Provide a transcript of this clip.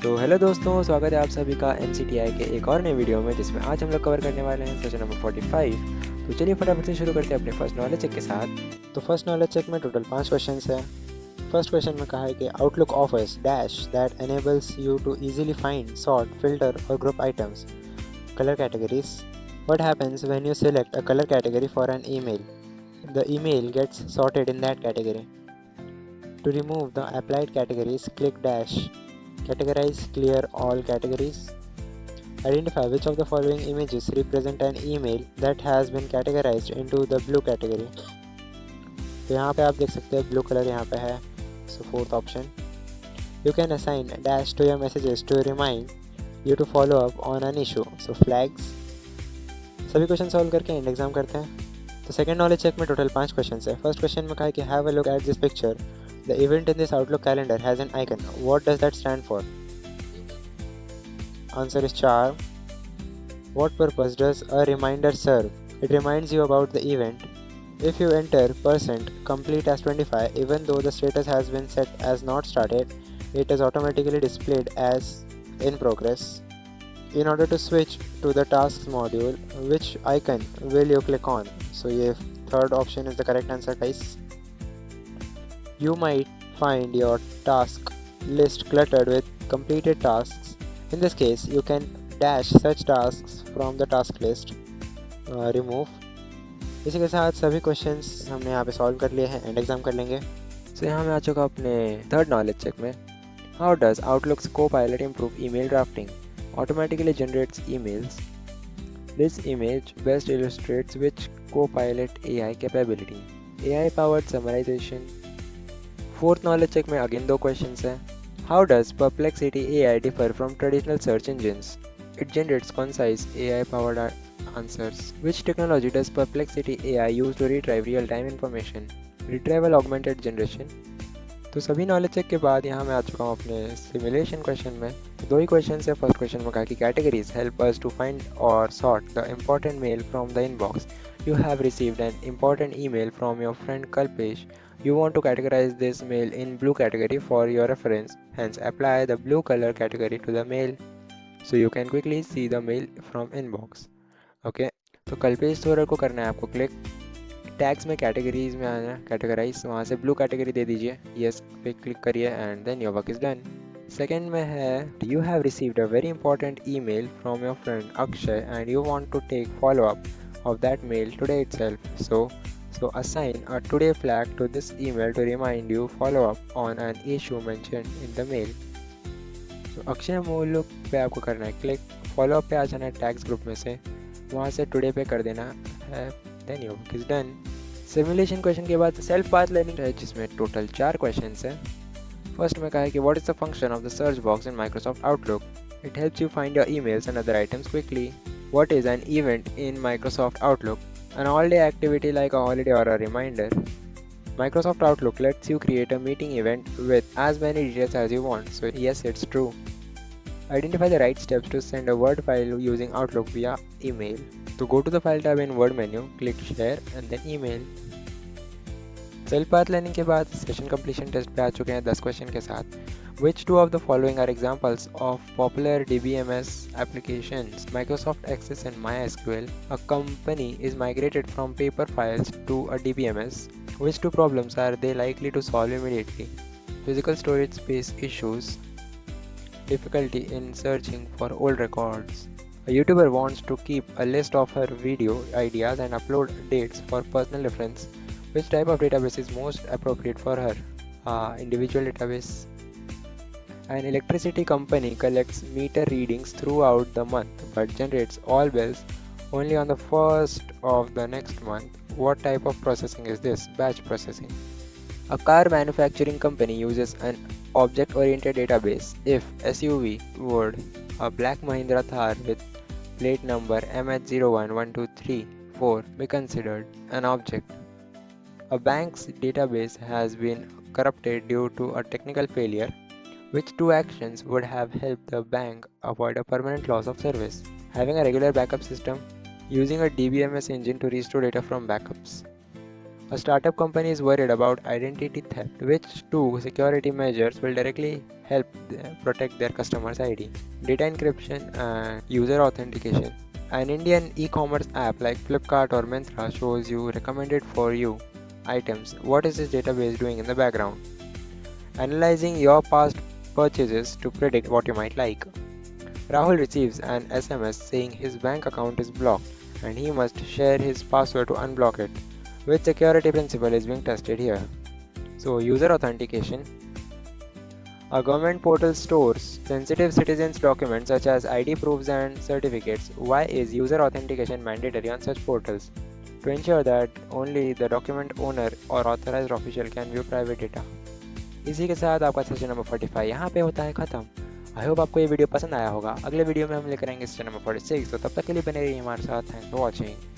तो हेलो दोस्तों, स्वागत है आप सभी का NCTI के एक और नए वीडियो में, जिसमें आज हम लोग कवर करने वाले हैं सेशन नंबर 45। तो चलिए फटाफट से शुरू करते हैं अपने फर्स्ट नॉलेज चेक के साथ। तो फर्स्ट नॉलेज चेक में टोटल 5 क्वेश्चंस हैं। फर्स्ट क्वेश्चन में कहा है कि outlook offers dash that enables you to easily find, sort, filter or group items. Color categories. What happens when you select a color category for an email? The email gets sorted in that category. To remove the applied categories, click dash. Categorize, clear all categories. Identify which of the following images represent an email that has been categorized into the blue category. तो यहाँ पे आप देख सकते हैं blue colour यहाँ पे है। So fourth option, you can assign dash to your messages to remind you to follow up on an issue. So flags. सभी क्वेश्चन सॉल्व करके एंड एग्जाम करते हैं। तो सेकंड नॉलेज चेक में टोटल 5 क्वेश्चन है। फर्स्ट क्वेश्चन में कहा है कि have a look at this picture. The event in this Outlook calendar has an icon. What does that stand for? Answer is charm. What purpose does a reminder serve? It reminds you about the event. If you enter %complete as 25, even though the status has been set as not started, it is automatically displayed as in progress. In order to switch to the tasks module, which icon will you click on? So, ये third option is the correct answer, guys. You might find your task list cluttered with completed tasks. In this case, you can dash such tasks from the task list. Remove. इसी के साथ सभी questions हमने यहाँ पे solve कर लिए हैं एंड एग्जाम कर लेंगे। तो यहाँ मैं आ चुका अपने थर्ड नॉलेज चेक में। How does Outlook's Copilot improve email drafting? Automatically generates emails. This image best illustrates which co-pilot AI capability? AI powered summarization. Fourth knowledge check में अगेन 2 क्वेश्चंस हैं। How does Perplexity AI differ from traditional search engines? It generates concise AI powered answers. Which technology does Perplexity AI use to retrieve real time information? Retrieval augmented generation. तो सभी knowledge check के बाद यहाँ मैं आ चुका हूँ अपने सिमुलेशन क्वेश्चन में। तो 2 ही क्वेश्चन है। फर्स्ट क्वेश्चन में कहा कि categories help us to find और sort the important mail from the inbox. You have received an important email from your friend Kalpesh. You want to categorize this mail in blue category for your reference. Hence, apply the blue color category to the mail so you can quickly see the mail from inbox. Okay. तो कल्पेश थोरर को करना है आपको click. Tags में categories में आना है, categorise, वहाँ से ब्लू कैटेगरी दे दीजिए, यस पे क्लिक करिए and then your work is done. Second में है you have received a very important email from your friend Akshay and you want to take follow up of that mail today itself. So assign a today flag to this email to remind you follow up on an issue mentioned in the mail. So Akshay मूल पे आपको करना है click, follow up पे आ जाना है tags group में से, वहाँ से टुडे पे कर देना है, then your work is done. Simulation question के बाद सेल्फ पाथ लर्निंग है, जिसमें टोटल 4 क्वेश्चन है। फर्स्ट में कहा है कि what is the function of the search box in Microsoft outlook? It helps you find your emails and other items quickly. What is an event in Microsoft Outlook? An all-day activity like a holiday or a reminder. Microsoft Outlook lets you create a meeting event with as many details as you want. So yes, it's true. Identify the right steps to send a Word file using Outlook via email. To go to the File tab in Word menu, click Share and then Email. Self path learning के बाद session completion test पे आ चुके हैं 10 question के साथ। Which two of the following are examples of popular DBMS applications? Microsoft Access and MySQL. A company is migrated from paper files to a DBMS. Which two problems are they likely to solve immediately? Physical storage space issues. Difficulty in searching for old records. A YouTuber wants to keep a list of her video ideas and upload dates for personal reference. Which type of database is most appropriate for her? Individual database. An electricity company collects meter readings throughout the month but generates all bills only on the first of the next month. What type of processing is this? Batch processing. A car manufacturing company uses an object-oriented database if SUV would a black Mahindra Thar with plate number MH011234 be considered an object? A bank's database has been corrupted due to a technical failure. Which two actions would have helped the bank avoid a permanent loss of service? Having a regular backup system, using a DBMS engine to restore data from backups. A startup company is worried about identity theft, which two security measures will directly help protect their customers' ID: data encryption and user authentication. An Indian e-commerce app like Flipkart or Myntra shows you recommended for you items. What is this database doing in the background? Analyzing your past purchases to predict what you might like. Rahul receives an SMS saying his bank account is blocked and he must share his password to unblock it. Which security principle is being tested here? So, user authentication. A government portal stores sensitive citizens' documents such as ID proofs and certificates. Why is user authentication mandatory on such portals? To ensure that only the document owner or authorized official can view private data. इसी के साथ आपका session number 45 यहाँ पे होता है ख़त्म। I hope आपको ये वीडियो पसंद आया होगा। अगले वीडियो में हम लेकर आएंगे सेशन नंबर 46, तो तब तक के लिए बने रहिए हमारे साथ। Thanks for watching.